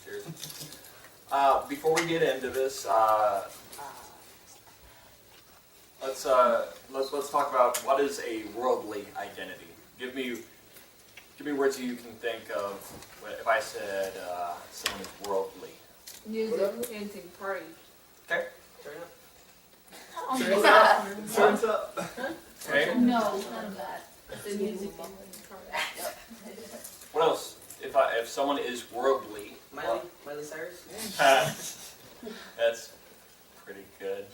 Cheers. Before we get into this, let's talk about what is a worldly identity. Give me words you can think of if I said someone is worldly. Music, anything, party. Okay. Turn up. Turns up. Okay. No, none of that. The music, What else? If someone is worldly, Miley Cyrus. that's pretty good.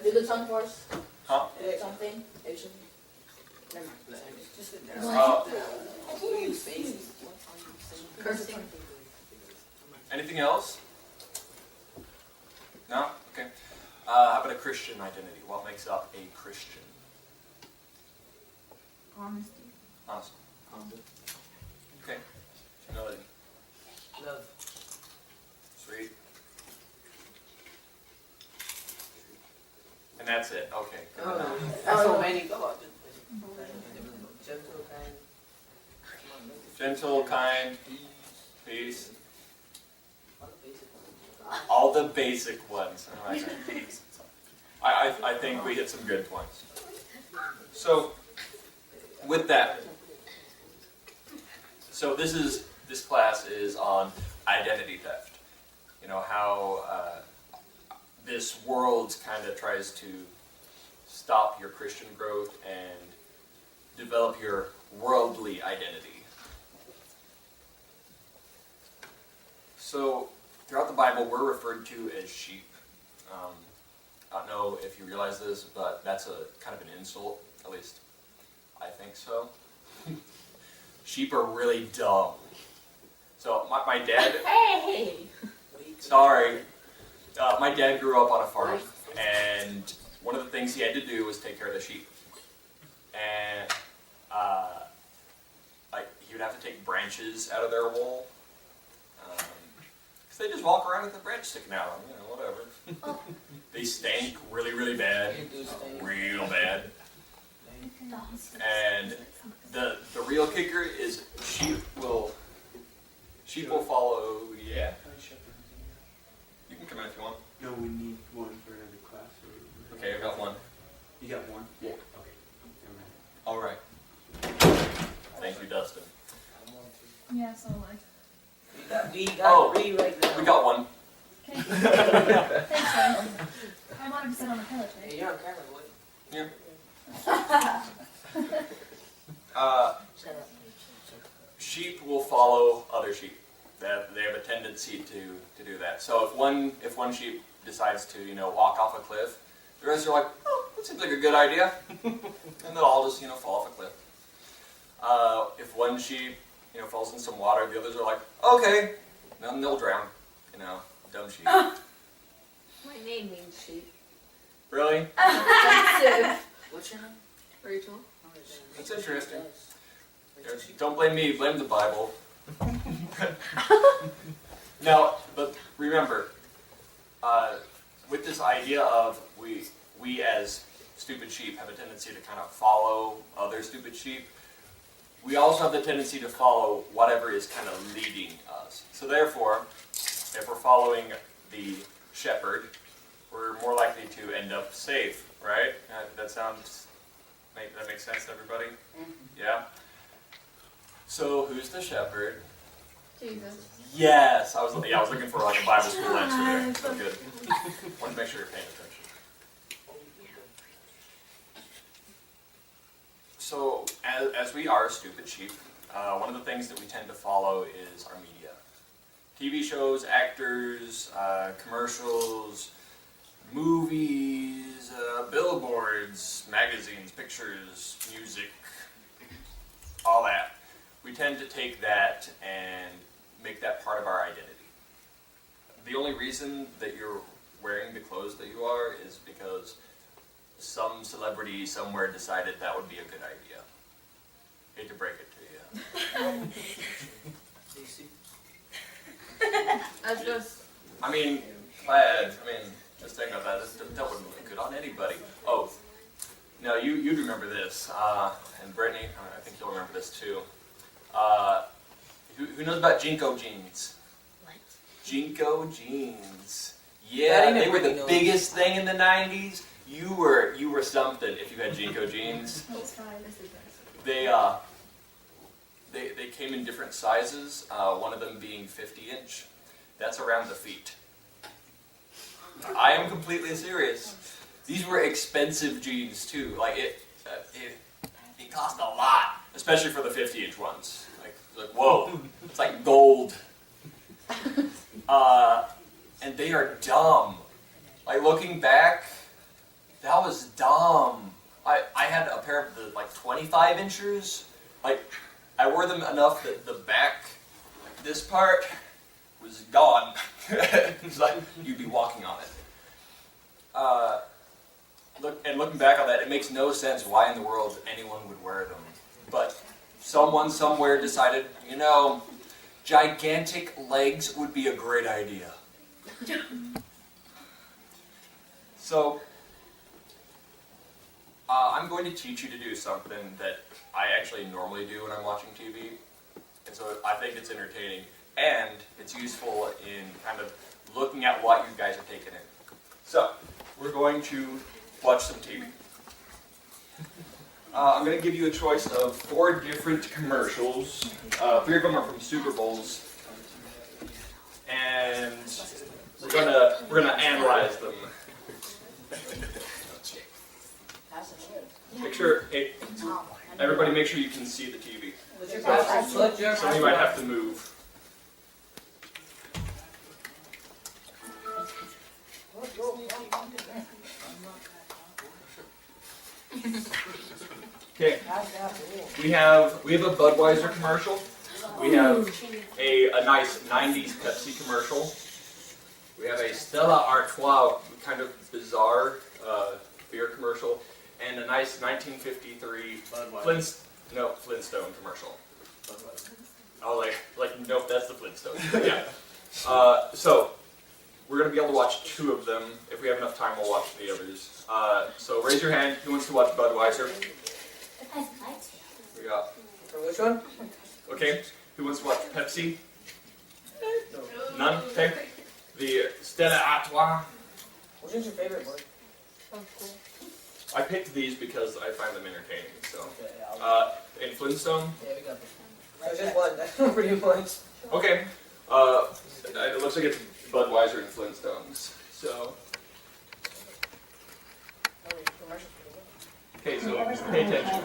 Do the song for us. Huh? Something. Asian. Never mind. Just sit down. Cursing. Anything else? No? Okay. How about a Christian identity? What makes up a Christian? honesty. Awesome. Okay. Humility. Love. Sweet. And that's it. Okay. Good enough. That's so many. Go on. Gentle, kind. Gentle, kind, peace. All the basic ones. All the basic ones. I think we hit some good points. So, with that, this class is on identity theft. You know, how this world kind of tries to stop your Christian growth and develop your worldly identity. So, throughout the Bible, we're referred to as sheep. I don't know if you realize this, but that's a kind of an insult. At least, I think so. Sheep are really dumb. So, my dad... Hey! Sorry. My dad grew up on a farm, and one of the things he had to do was take care of the sheep. And he would have to take branches out of their wool. Because they just walk around with the branch sticking out, whatever. They stank really, really bad. Real bad. And the real kicker is sheep will follow, yeah. You can come in if you want. No, we need one for another class. Okay, I got one. You got one? Yeah. Okay. Never mind. All right. Thank you, Dustin. Yeah, so like. We got three right now. We got one. Okay. Thanks, Ryan. I wanted to sit on the pillow today. Hey, you're on camera, boy. Yeah. Shut up. Sheep will follow other sheep. They have a tendency to do that. So if one sheep decides to walk off a cliff, the rest are like, oh, that seems like a good idea, and they'll all just fall off a cliff. If one sheep falls in some water, the others are like, okay, then they'll drown. Dumb sheep. My name means sheep. Really? What's your name? Rachel. That's interesting. Don't blame me, blame the Bible. Now, but remember, with this idea of we as stupid sheep have a tendency to kind of follow other stupid sheep, we also have the tendency to follow whatever is kind of leading us. So therefore, if we're following the shepherd, we're more likely to end up safe, right? That makes sense to everybody? Mm-hmm. Yeah? So, who's the shepherd? Jesus. Yes! I was looking for like a Bible school answer there. Good. Want to make sure you're paying attention. So, as we are stupid sheep, one of the things that we tend to follow is our media. TV shows, actors, commercials, movies, billboards, magazines, pictures, music, all that. We tend to take that and make that part of our identity. The only reason that you're wearing the clothes that you are is because some celebrity somewhere decided that would be a good idea. Hate to break it to you. That's just. Plaid. Just think about that. That wouldn't look good on anybody. Oh, now you'd remember this, and Brittany, I think you'll remember this too. Who knows about Jinko jeans? Jinko jeans. That Yeah, ain't they were the everybody knows. biggest thing in the 90s. You were something if you had Jinko jeans. That's fine. They came in different sizes, one of them being 50-inch. That's around the feet. I am completely serious. These were expensive jeans too. Like it cost a lot, especially for the 50-inch ones. Like whoa, it's like gold. And they are dumb. Like looking back, that was dumb. I had a pair of the like 25 inchers. Like I wore them enough that the back, like this part, was gone. It's like you'd be walking on it. Looking back on that, it makes no sense why in the world anyone would wear them. But someone somewhere decided, you know, gigantic legs would be a great idea. So, I'm going to teach you to do something that I actually normally do when I'm watching TV. And so I think it's entertaining and it's useful in kind of looking at what you guys are taking in. So, we're going to watch some TV. I'm going to give you a choice of 4 different commercials. 3 of them are from Super Bowls. And we're gonna analyze them. Make sure, hey, everybody make sure you can see the TV. Somebody might have to move. Okay, we have a Budweiser commercial. We have a nice 90s Pepsi commercial. We have a Stella Artois kind of bizarre beer commercial, and a nice 1953 Flintstone commercial. Oh, like nope, that's the Flintstones. Yeah. So we're gonna be able to watch 2 of them. If we have enough time, we'll watch the others. So raise your hand. Who wants to watch Budweiser? We got. For which one? Okay. Who wants to watch Pepsi? None. Okay. The Stella Artois. Which one's your favorite one? Oh, cool. I picked these because I find them entertaining. So, Okay, I'll in Flintstone. yeah, we got this. So just one. That's pretty much. Okay. It looks like it's Budweiser and Flintstones. So. Okay, so pay attention.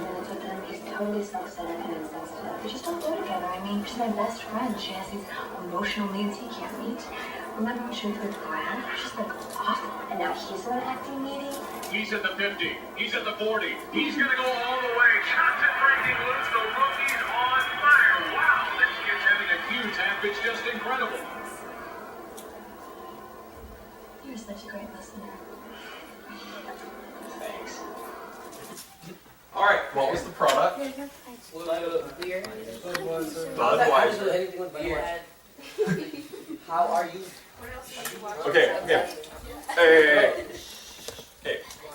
He's totally self-centered and insensitive. They just don't go together. I mean, she's my best friend. She has these emotional needs he can't meet. Remember when she was with Brad? She's like awful. And now he's the one acting needy. He's at the 50. He's at the 40. He's going to go all the way. Constant breaking loose. The rookie's on fire. Wow, this kid's having a huge half. It's just incredible. You're such a great listener. Thanks. All right. What was the product? Beer. Budweiser. Anything with beer. How are you? Okay. Hey.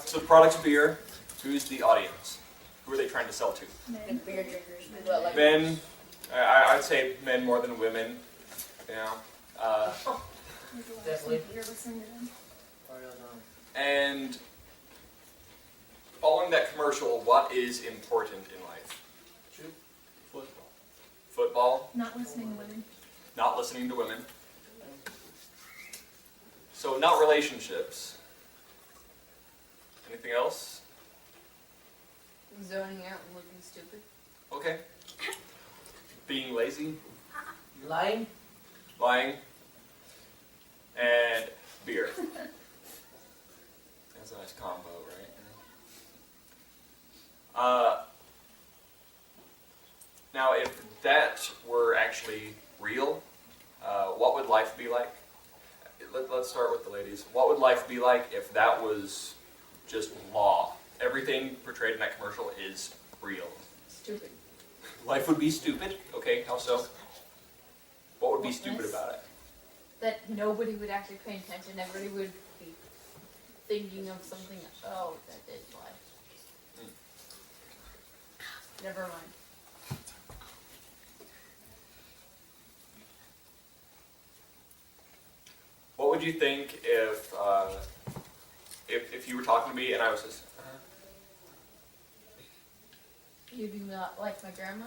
So the product's beer. Who's the audience? Who are they trying to sell to? Beer drinkers. Men. I'd say men more than women. You know. Definitely. You're listening to them. And following that commercial, what is important in life? Football. Football. Not listening to women. Not listening to women. So not relationships. Anything else? Zoning out and looking stupid. Okay. Being lazy, Lying? lying, and beer. That's a nice combo, right? Now, if that were actually real, what would life be like? Let's start with the ladies. What would life be like if that was just law? Everything portrayed in that commercial is real. Stupid. Life would be stupid. Okay, how so? What would be stupid about it? That nobody would actually pay attention. Everybody would be thinking of something. Oh, that is life. Never mind. would you think if you were talking to me and I was just, You do not like my grandma?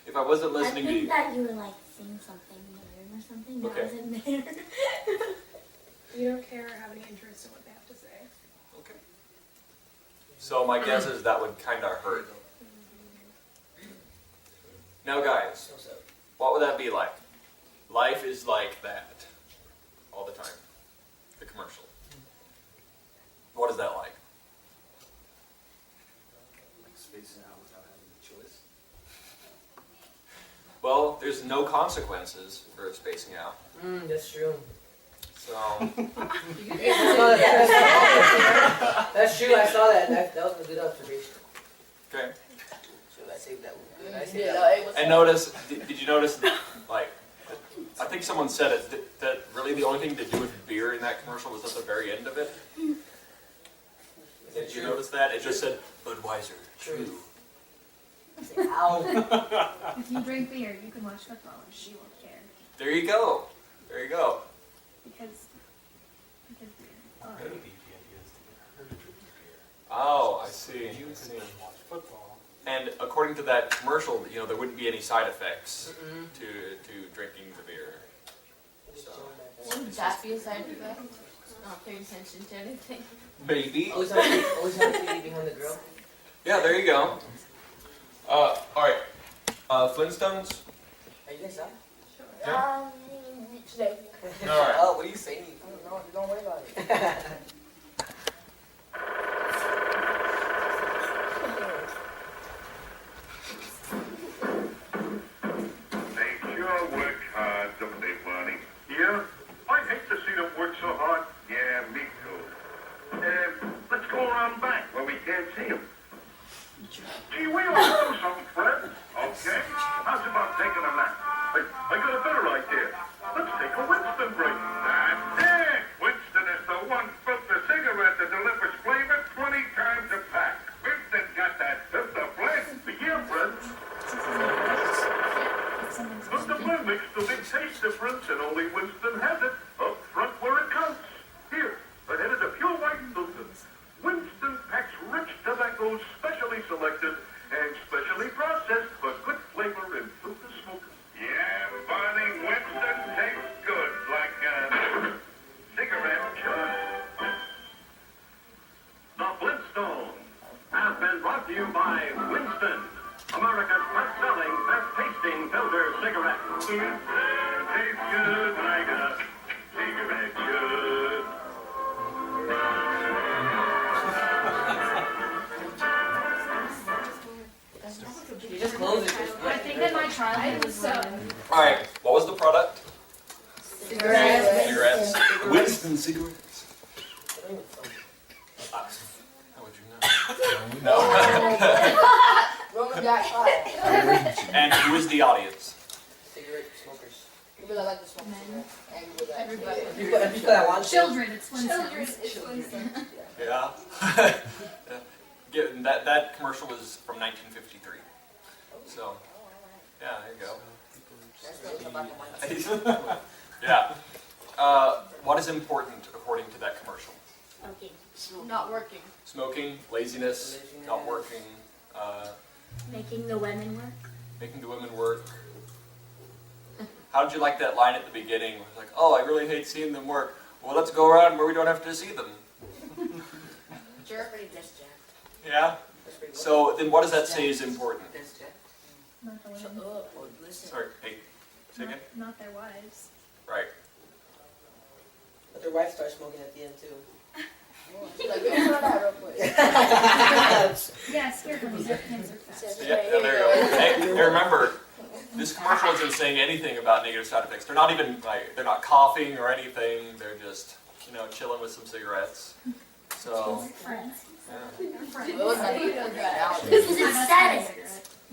if I wasn't I listening to think you? that you were like saying something in the room or something that Okay. wasn't there. You don't care or have any interest in what they have to say. Okay. So my guess is that would kind of hurt. Now, guys, What's up? what would that be like? Life is like that all the time. The commercial. What is that like? Like spacing out without having a choice. Well, there's no consequences for spacing out. That's true. So, That's true. I saw that. That was a good observation. okay. Should I saved that one? Good. I saved Yeah, that it was. And notice, did you notice, like, I think someone said it, that really the only thing to do with beer in that commercial was at the very end of it? Did you notice that? It just said, Budweiser, true. one. Ow. If you drink beer, you can watch football and she won't care. There you go. There you go. Because beer. Maybe the idea is to get her to drink beer. Oh, I see. You I can see. then watch football. And according to that commercial, you know, there wouldn't be any side effects Mm-mm. to drinking the beer. So, Wouldn't that be a side effect? Not paying attention to anything. maybe. Always have to be behind the grill. Yeah, there you go. All right. Flintstones? Are you guys up? Today. All right. Oh, what are you saying? I don't know. Don't worry about it. They sure work hard, don't they, Barney? Yeah? I'd hate to see them work so hard. Yeah, me too. Let's go around back where we can't see them. Gee, we ought to do something, Fred. Okay? How's about taking a nap? I got a better idea. Let's take a Winston break. That's it! Winston is the one filter cigarette that delivers flavor 20 times a pack. Winston got that filter blend. Yeah, Fred. But the blend makes the big taste difference, and only Winston has it up front where it counts. Here, ahead is a pure white filter. Winston packs rich tobaccos specially selected and specially processed for good flavor and filter smoking. Yeah, Barney, Winston tastes good like a cigarette should. The Flintstones has been brought to you by Winston, America's best-selling, best-tasting filter cigarette. It tastes good like a cigarette should. You just close it. I think that my childhood was so. All right. What was the product? Cigarettes. Cigarettes. Winston cigarettes. How would you know? Roman got caught. And who is the audience? Cigarette smokers. You really like this one. And you really like Everybody. People that want Children, it's Children. Flintstones. It's Winston. Yeah. That commercial was from 1953. So, yeah, there you go. That's what it's about the one. Yeah. What is important according to that commercial? Okay. Not working. Smoking, laziness, not working, Making the women work. making the women work. How did you like that line at the beginning? It was like, oh, I really hate seeing them work. Well, let's go around where we don't have to see them. Jerk. Pretty just Jack. Yeah? So then what does that say is important? That's Jack. Not the women. Oh, listen. Sorry, hey, say again? Not their wives. Right. But their wife starts smoking at the end too. Like, go for that real quick. Yes, here comes their cancer fast. Yeah, there you go. Hey, remember, this commercial isn't saying anything about negative side effects. They're not even like, they're not coughing or anything. They're just, you know, chilling with some cigarettes. So, Friends. yeah. What was that? This is status.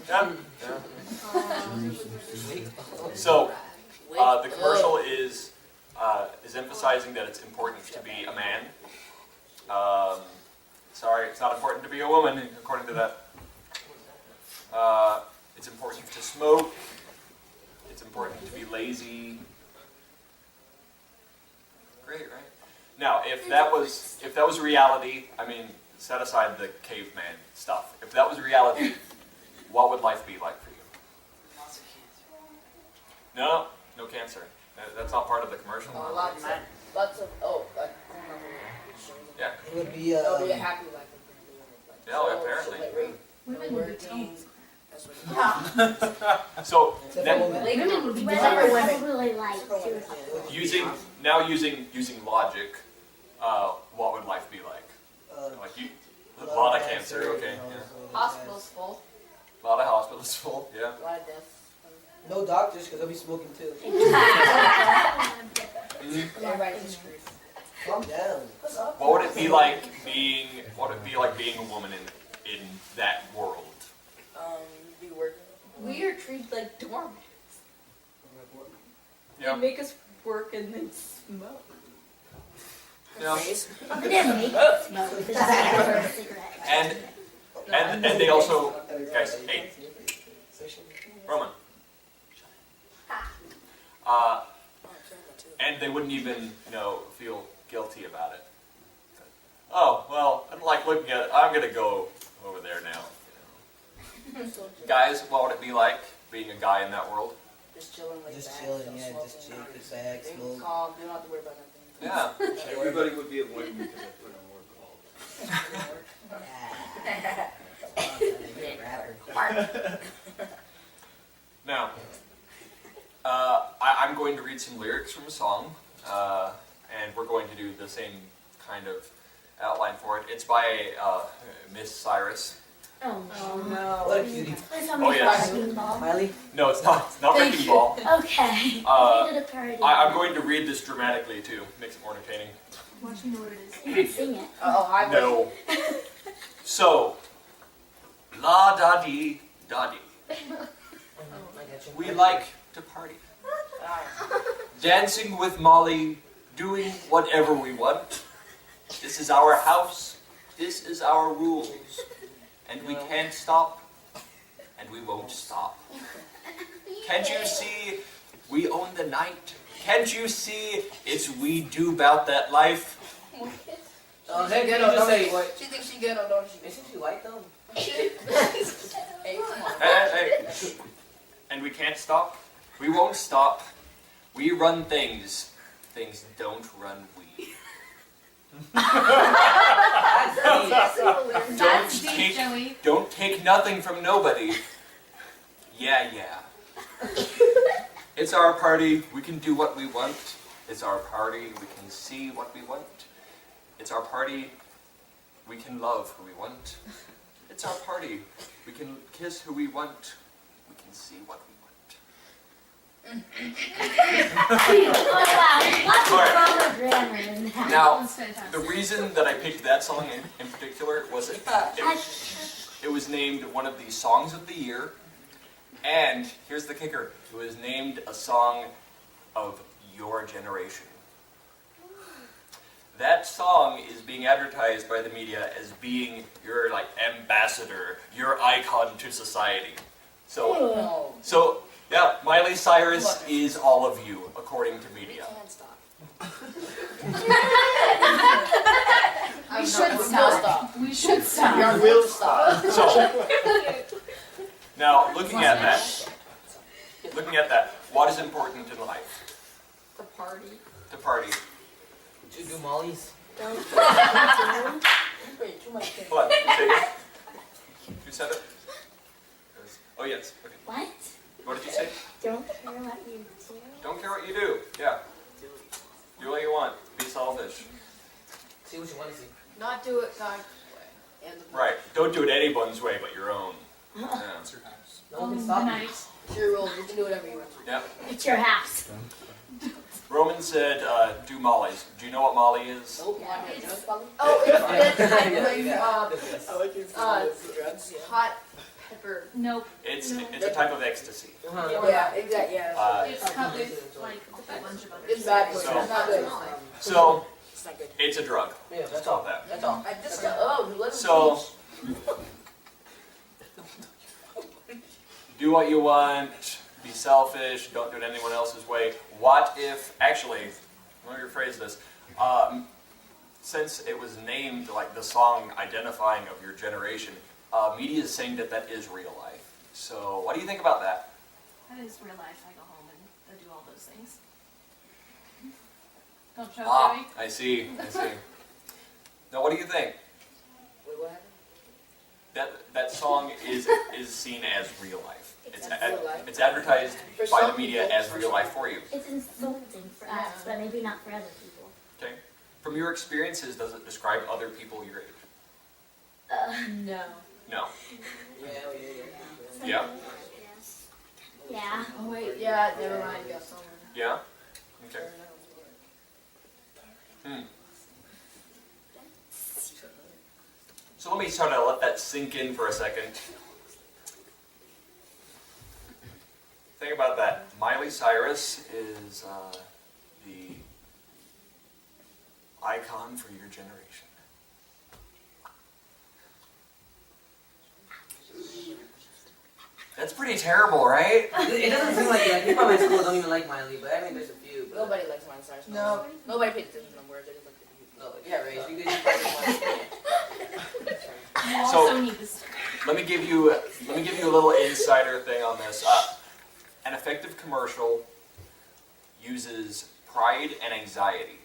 Yeah. So, the commercial is emphasizing that it's important to be a man. Sorry, it's not important to be a woman, according to that. It's important to smoke. It's important to be lazy. if that was reality, I mean, set aside the caveman stuff. If that was reality, what would life be like for you? Lots of cancer. No, no cancer. That's not part of the commercial. Lots of, Yeah. It would be it'll be a happy life. Yeah, apparently. Women would be toned. That's what So Except now, for women. Women would be Women toned. would probably like using logic, what would life be like? Like you, a lot of cancer. Okay. Yeah. Hospital's full. A lot of hospitals full. Yeah. A lot of deaths. No doctors, because they'll be smoking too. Everybody's screwed. Calm down. What would it be like being? What would it be like being a woman in that world? Be working. We are treated like doormats. Yeah. They make us work and then smoke. Yeah. I'm gonna make it smoke. This is like a cigarette. And they also, guys, hey, Roman. And they wouldn't even, feel guilty about it. Oh, well, I don't like looking at it. I'm gonna go over there now. Guys, what would it be like being a guy in that world? Just chilling like Just that. chilling, yeah, just chill, kick back, Drink, smoke. calm, don't have to worry about nothing. Yeah. Everybody would be avoiding me because I put on work all Now, I'm going to read some lyrics from a song, and we're going to do the same kind of outline for it. It's by Miss Cyrus. Oh no. What a cutie. Please tell Oh, me yes. it's Wrecking Ball. Miley? No, it's not. It's not Wrecking Ball. Okay. Uh, We did a parody. I'm going to read this dramatically too. Makes it more entertaining. Watch you know what it is. You can sing it. Oh, hi. No. So, la da dee da dee. I got you. We like to party. Dancing with Molly, doing whatever we want. This is our house. This is our rules. And we can't stop. And we won't stop. Can't you see we own the night? Can't you see it's we do bout that life? Oh, hey, Good, you just don't say she? what? She thinks she good, or don't she? Isn't she like them? Hey, come on. Hey. And we can't stop. We won't stop. We run things. Things don't run we. That's deep, Joey. Don't take nothing from nobody. Yeah. It's our party. We can do what we want. It's our party. We can see what we want. It's our party. We can love who we want. It's our party. We can kiss who we want. We can see what we want. Oh wow. Lots of Alright. proper grammar in that. Now, That's fantastic. the reason that I picked that song in particular was it was named one of the songs of the year, and here's the kicker: it was named a song of your generation. That song is being advertised by the media as being your ambassador, your icon to society. So yeah, Miley Cyrus is all of you, according to media. Can't stop. We should stop. We should stop. You will stop. So now, looking at that, what is important in life? The party. To party. Did you do Molly's? Wait, too much candy. What? Say it. You said it? Oh yes. Okay. What? What did you say? Don't care what you do. Don't care what you do. Yeah. Do what you want. Be selfish. See what you want to see. Not do it God's way. And the Right. Don't do it anyone's way but your own. Yeah. No one can stop you. Night. It's your rules. You can do whatever you want. Yeah. It's your house. Roman said, do Molly's. Do you know what Molly is? Nope. You want to do drugs, probably? Oh, it's Yeah, type yeah. of I like your drugs. Yeah. hot pepper. Nope. It's a type of ecstasy. Uh-huh. Yeah, exactly. Yeah. It's cut with like a bunch of other It's bad for you. So- It's not good. So It's not good. it's a drug. Yeah, Let's that's call all. it that. That's all. I just got. Let him So teach. do what you want. Be selfish. Don't do it anyone else's way. What if actually? Let me rephrase this. since it was named like the song identifying of your generation, media is saying that that is real life. So what do you think about that? That is real life. I go home and I do all those things. Don't choke, Ah, Joey. I see. Now, what do you think? Wait, what happened? That song is seen as real life. It's Real life? it's advertised For by some the media people, as for real some life for you. It's insulting for us, but maybe not for other people. Okay. From your experiences, does it describe other people your age? No. No. Yeah. Yeah. Yeah. Oh wait, yeah, never mind. Got someone. Yeah. Okay. So let me sort of let that sink in for a second. Think about that. Miley Cyrus is the icon for your generation. That's pretty terrible, right? It doesn't seem like it. People in my school don't even like Miley, but I mean, there's a few. But Nobody likes Miley Cyrus. No. Nobody pays attention to words. They just like the Oh, yeah, right. You guys probably You So- also need this. Let me give you a little insider thing on this. An effective commercial uses pride and anxiety.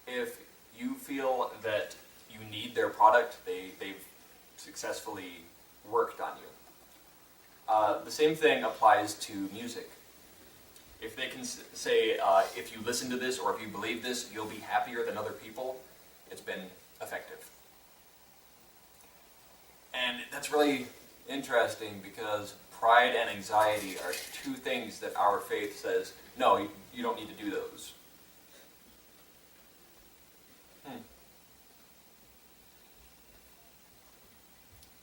If you feel that you need their product, they've successfully worked on you. The same thing applies to music. If they can say, if you listen to this or if you believe this, you'll be happier than other people, it's been effective. And that's really interesting because pride and anxiety are two things that our faith says, no, you don't need to do those.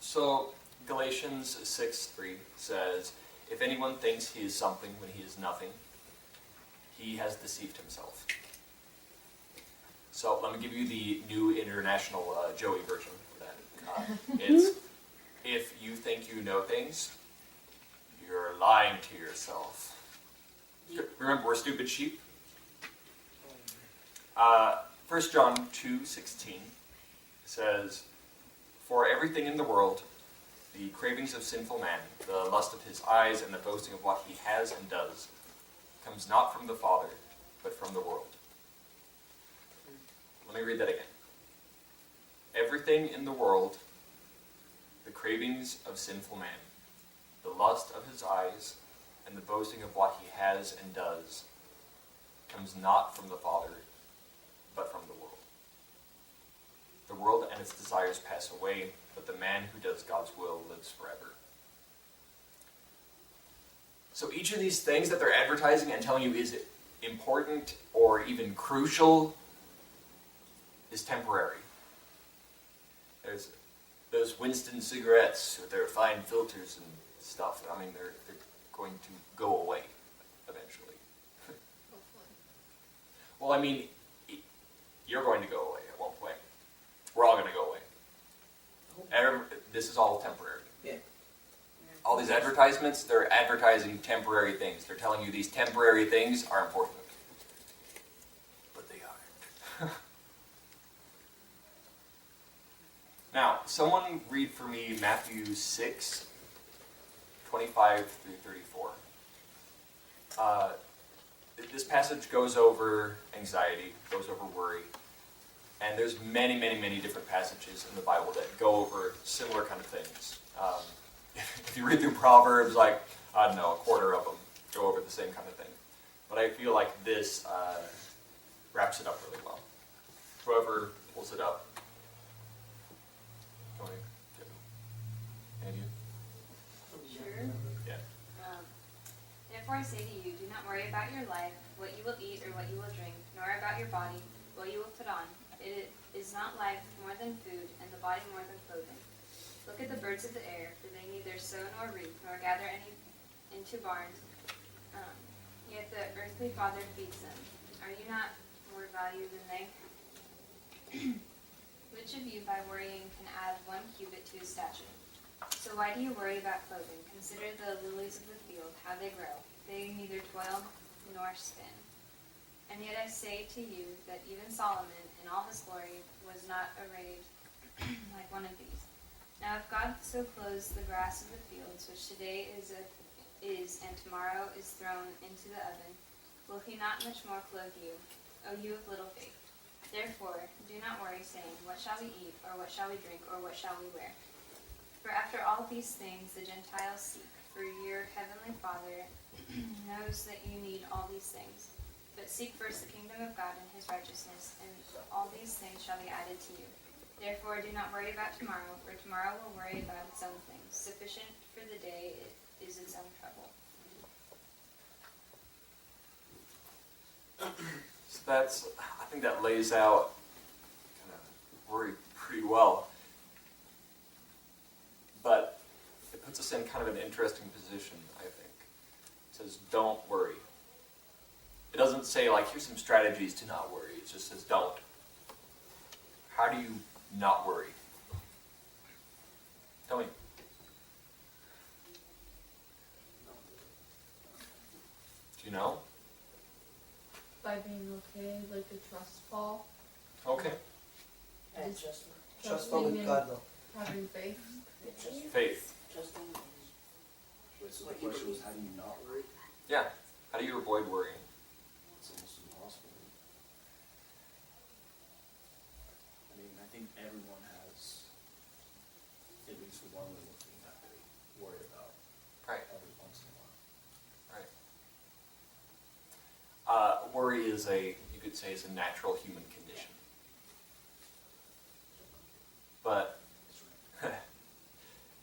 So Galatians 6:3 says, if anyone thinks he is something when he is nothing, he has deceived himself. So let me give you the New International Joey version of that. It's, if you think you know things, you're lying to yourself. Remember, we're stupid sheep. 1 John 2:16 says, for everything in the world, the cravings of sinful man, the lust of his eyes, and the boasting of what he has and does, comes not from the Father, but from the world. Let me read that again. Everything in the world, the cravings of sinful man, the lust of his eyes, and the boasting of what he has and does, comes not from the Father, but from the world. The world and its desires pass away, but the man who does God's will lives forever. So each of these things that they're advertising and telling you is important or even crucial is temporary. There's those Winston cigarettes with their fine filters and stuff. I mean, they're going to go away eventually. Well, I mean, you're going to go away at one point. We're all going to go away. This is all temporary. Yeah. All these advertisements, they're advertising temporary things. They're telling you these temporary things are important. But they aren't. Now, someone read for me Matthew 6, 25 through 34. This passage goes over anxiety, goes over worry, and there's many, many, many different passages in the Bible that go over similar kind of things. If you read through Proverbs, like, I don't know, a quarter of them go over the same kind of thing. But I feel like this wraps it up really well. Whoever pulls it up. Any of you? Sure. Yeah. Therefore I say to you, do not worry about your life, what you will eat or what you will drink, nor about your body, what you will put on. Is not life more than food, and the body more than clothing? Look at the birds of the air, for they neither sow nor reap, nor gather any into barns, yet the earthly Father feeds them. Are you not more valuable than they? Which of you by worrying can add 1 cubit to his stature? So why do you worry about clothing? Consider the lilies of the field, how they grow. They neither toil nor spin. And yet I say to you that even Solomon in all his glory was not arrayed like one of these. Now if God so clothes the grass of the fields, which today is and tomorrow is thrown into the oven, will he not much more clothe you, O you of little faith? Therefore, do not worry, saying, what shall we eat, or what shall we drink, or what shall we wear? For after all these things the Gentiles seek, for your heavenly Father knows that you need all these things. But seek first the kingdom of God and his righteousness, and all these things shall be added to you. Therefore do not worry about tomorrow, for tomorrow will worry about its own things. Sufficient for the day is its own trouble. So I think that lays out kind of worry pretty well. But it puts us in kind of an interesting position, I think. It says, don't worry. It doesn't say, like, here's some strategies to not worry. It just says, don't. How do you not worry? Tell me. Do you know? By being okay, like a trust fall. Okay. And Just trust fall with in God though. having faith. Faith. Trusting. Wait, so the question was, how do you not worry? Yeah. How do you avoid worrying? It's almost impossible. I mean, I think everyone has at least one little thing that they worry about Right. every once in a while. Worry is you could say, is a natural human condition. But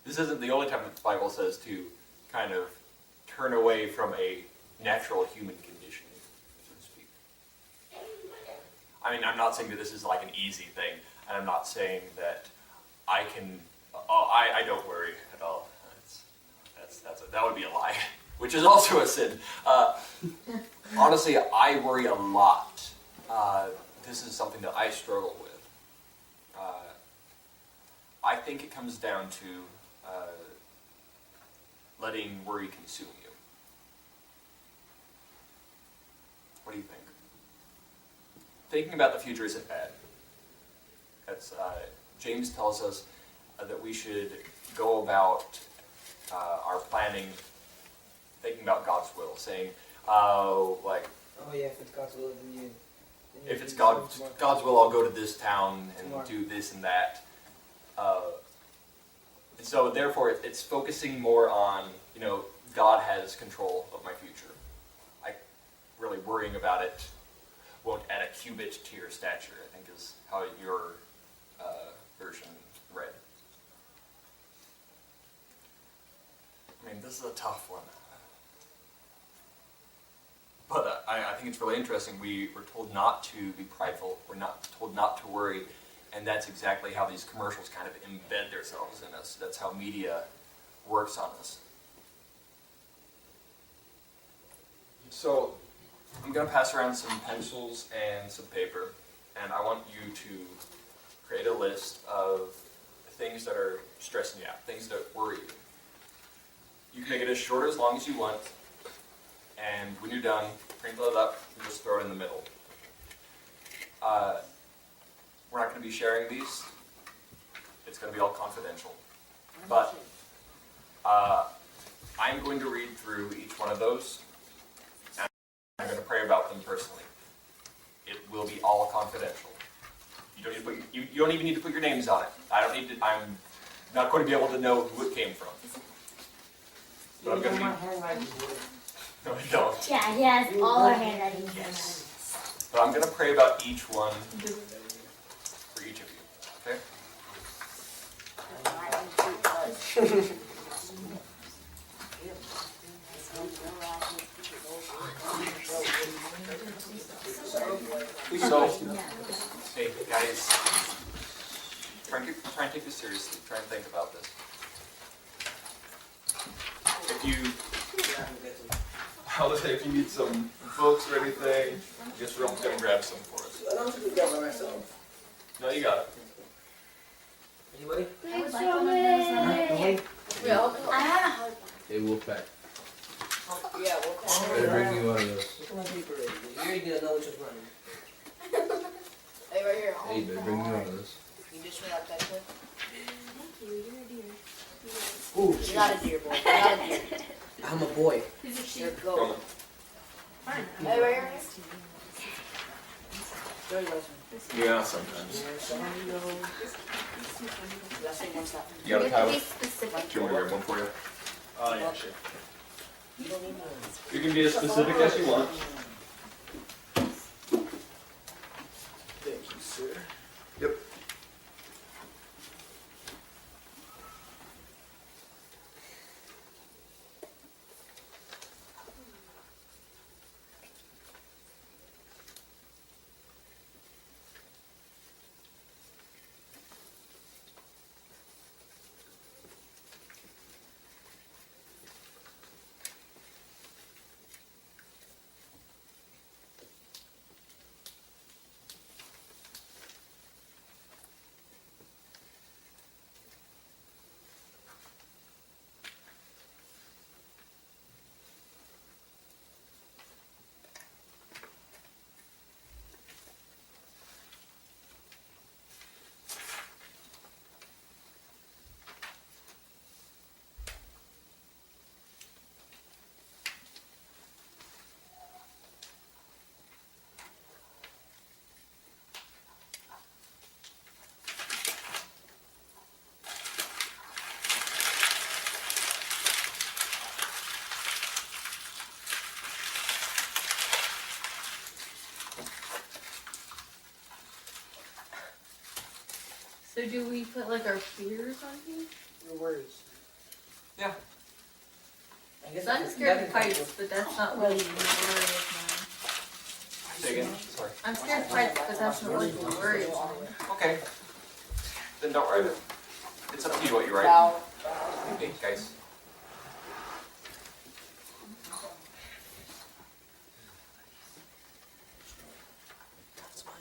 this isn't the only time that the Bible says to kind of turn away from a natural human condition, so to speak. I mean, I'm not saying that this is like an easy thing, and I'm not saying that I can, I don't worry at all. That would be a lie, which is also a sin. Honestly, I worry a lot. This is something that I struggle with. I think it comes down to letting worry consume you. What do you think? Thinking about the future isn't bad. James tells us that we should go about our planning thinking about God's will, saying, like, Oh yeah, if it's God's will, then you. if it's God's will, I'll go to this town and do this and that. And so therefore, it's focusing more on, God has control of my future. Really worrying about it won't add a cubit to your stature, I think is how your version read. I mean, this is a tough one. But I think it's really interesting. We're told not to be prideful. We're not told not to worry. And that's exactly how these commercials kind of embed themselves in us. That's how media works on us. So I'm going to pass around some pencils and some paper. And I want you to create a list of things that are stressing you out, things that worry you. You can make it as short or as long as you want. And when you're done, crinkle it up and just throw it in the middle. We're not going to be sharing these. It's going to be all confidential. But I'm going to read through each one of those. And I'm going to pray about them personally. It will be all confidential. You don't need to put, you don't even need to put your names on it. I'm not going to be able to know who it came from. But I'm going to No, I don't. Yeah, he has all our handwriting. Yes. But I'm going to pray about each one for each of you. Okay? So, hey guys, try and take this seriously. Try and think about this. If you need some books or anything, I guess Realm's gonna grab some for us. I don't think that by myself. No, you got it. Anybody? I would like one of those. We all I have a hard Hey, Wolfpack. Yeah, what kind of Better bring me one of those. Look at my paper. Here you get to know which is mine. Hey, right here. Hey, better bring me one of those. You just went out that quick? Thank you, you're a dear. Ooh, You're not a deer boy. You're not a deer. I'm a boy. Who's a You're a sheep? goat. Fine. Hey, right here. Joey loves me. Yeah, sometimes. That's it, one stop. You got a You have to towel? be specific. Do you want me to grab one for you? Oh, yeah, sure. You don't need me. You can be as specific as you want. Thank you, sir. Yep. So do we put like our fears on here? Your words. Yeah. I guess So I'm that scared can of count. heights, but that's not really the worry of Say again? Sorry. mine. I'm scared of heights, but that's not really the worry of mine. Okay. Then don't write it. It's up to you what you write. Bow. Hey, guys. That's mine.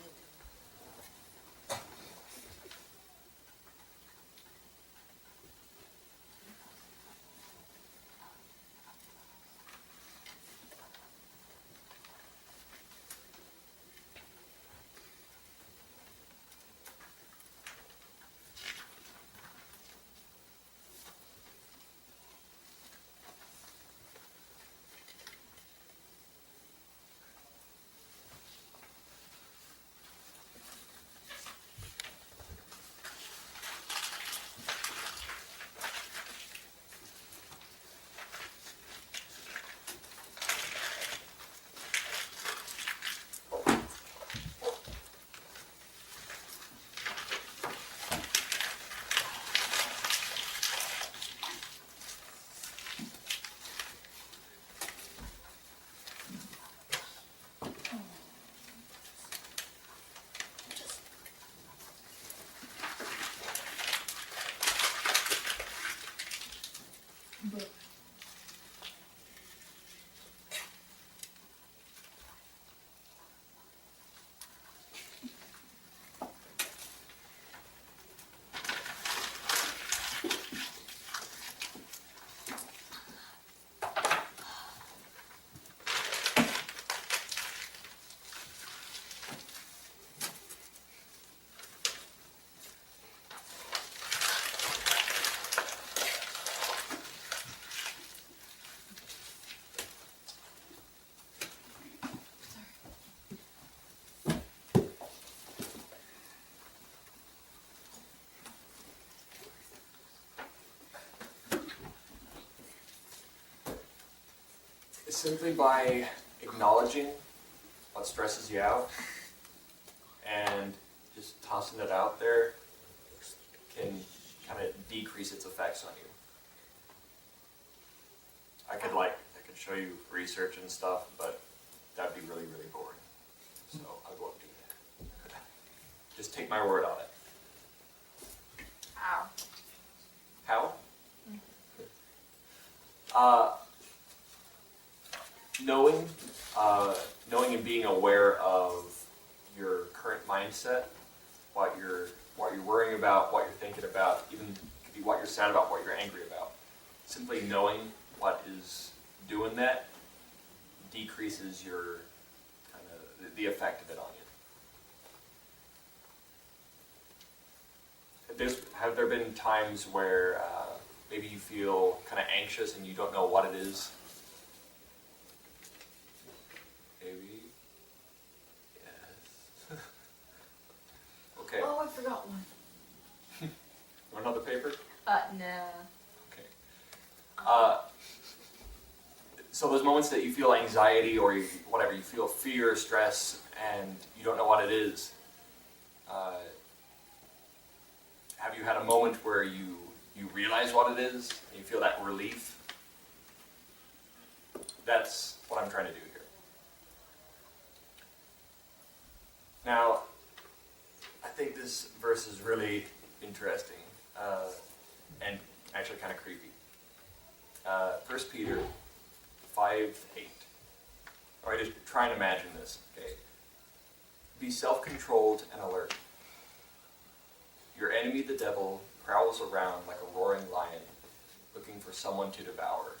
Simply by acknowledging what stresses you out and just tossing it out there can kind of decrease its effects on you. I could show you research and stuff, but that'd be really, really boring. So I won't do that. Just take my word on it. Ow. How? Knowing and being aware of your current mindset, what you're worrying about, what you're thinking about, even could be what you're sad about, what you're angry about. Simply knowing what is doing that decreases your kind of the effect of it on you. Have there been times where maybe you feel kind of anxious and you don't know what it is? Maybe. Yes. Okay. Oh, I forgot one. Want another paper? No. Okay. So those moments that you feel anxiety or whatever, you feel fear, stress, and you don't know what it is, have you had a moment where you realize what it is, and you feel that relief? That's what I'm trying to do here. Now, I think this verse is really interesting, and actually kind of creepy. 1 Peter 5:8. All right, just try and imagine this, okay? Be self-controlled and alert. Your enemy, the devil, prowls around like a roaring lion, looking for someone to devour.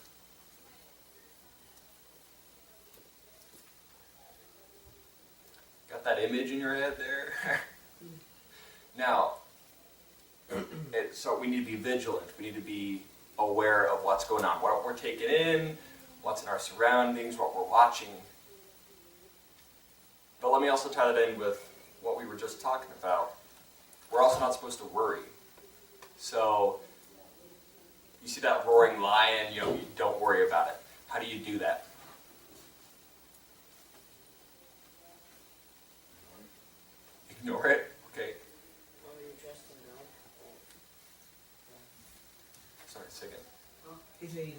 Got that image in your head there? Now, so we need to be vigilant. We need to be aware of what's going on, what we're taking in, what's in our surroundings, what we're watching. But let me also tie that in with what we were just talking about. We're also not supposed to worry. So, you see that roaring lion, you don't worry about it. How do you do that? Ignore it? Okay. Sorry, say again.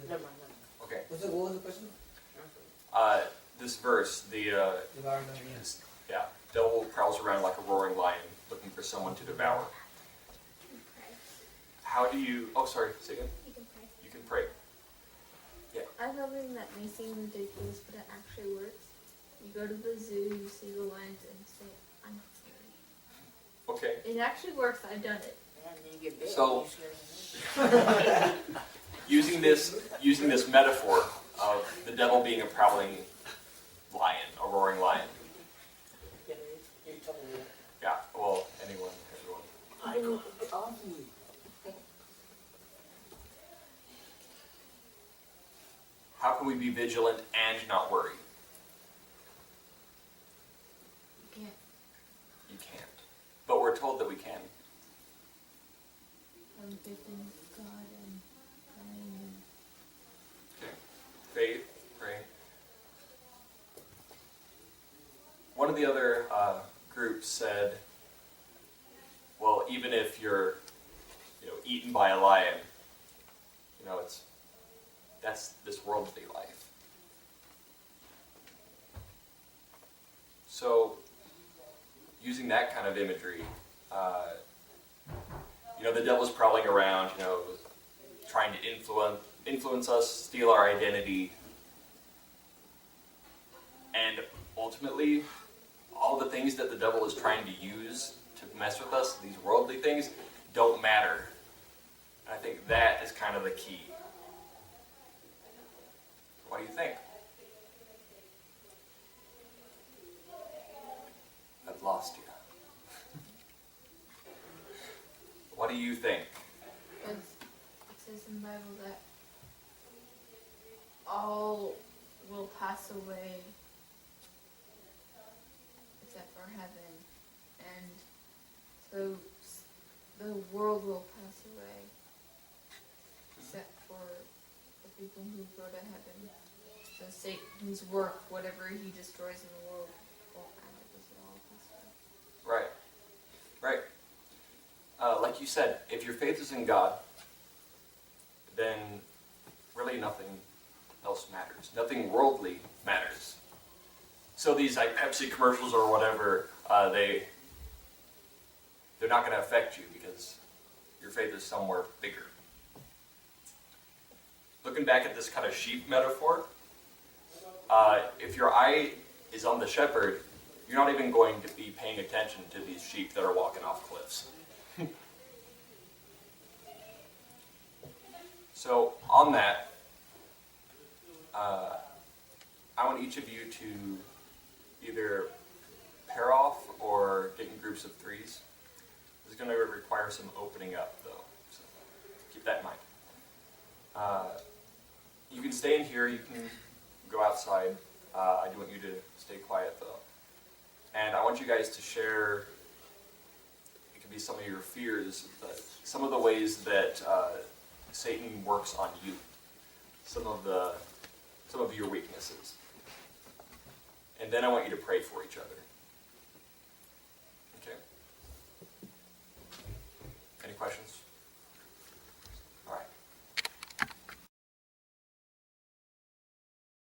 Never mind. Okay. What was the question? This verse, devil prowls around like a roaring lion, looking for someone to devour. How do you? Oh, sorry. Say again. You can pray. You can pray. Yeah. I have something that may seem ridiculous, but it actually works. You go to the zoo, you see the lions, and say, "I'm not scared." Okay. It actually works. I've done it. And then you get big. So, using this metaphor of the devil being a prowling lion, a roaring lion. You told me. Yeah. Well, everyone. I know. How can we be vigilant and not worry? You can't. You can't. But we're told that we can. I'm faith in God and praying. Okay. Faith, pray. One of the other groups said, well, even if you're, eaten by a lion, that's this worldly life. So, using that kind of imagery, the devil's prowling around, trying to influence us, steal our identity, and ultimately, all the things that the devil is trying to use to mess with us, these worldly things, don't matter. And I think that is kind of the key. What do you think? I've lost you. What do you think? Because it says in the Bible that all will pass away except for heaven, and so the world will pass away except for the people who go to heaven. So Satan's work, whatever he destroys in the world, won't matter because it all pass away. Right. Like you said, if your faith is in God, then really nothing else matters. Nothing worldly matters. So these like Pepsi commercials or whatever, they're not going to affect you because your faith is somewhere bigger. Looking back at this kind of sheep metaphor, if your eye is on the shepherd, you're not even going to be paying attention to these sheep that are walking off cliffs. So on that, I want each of you to either pair off or get in groups of threes. This is going to require some opening up, though, so keep that in mind. You can stay in here, you can go outside. I do want you to stay quiet, though. And I want you guys to share, it could be some of your fears, but some of the ways that Satan works on you, some of your weaknesses. And then I want you to pray for each other. Okay? Any questions?